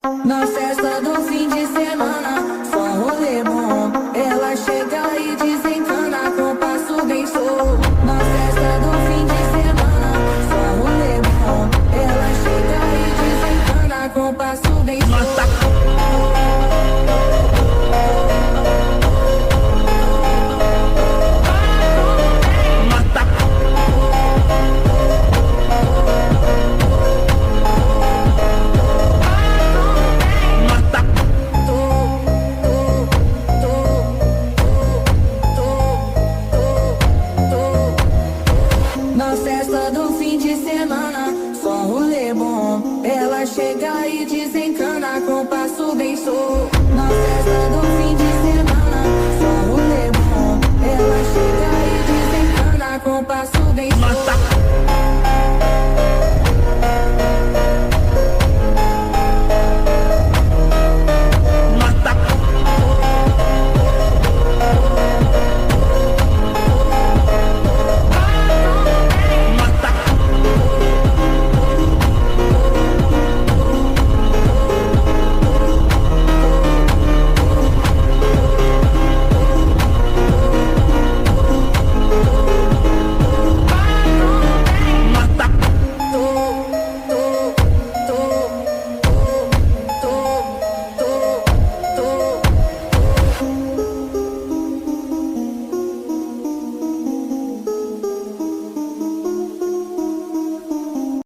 Na festa do fim de semana, só rolê bom. Ela chega e desencana com passo bem solto. Na festa do fim de semana, só rolê bom. Ela chega e desencana com passo bem solto. Na festa do fim de semana, só rolê bom. Ela chega e desencana com passo bem solto.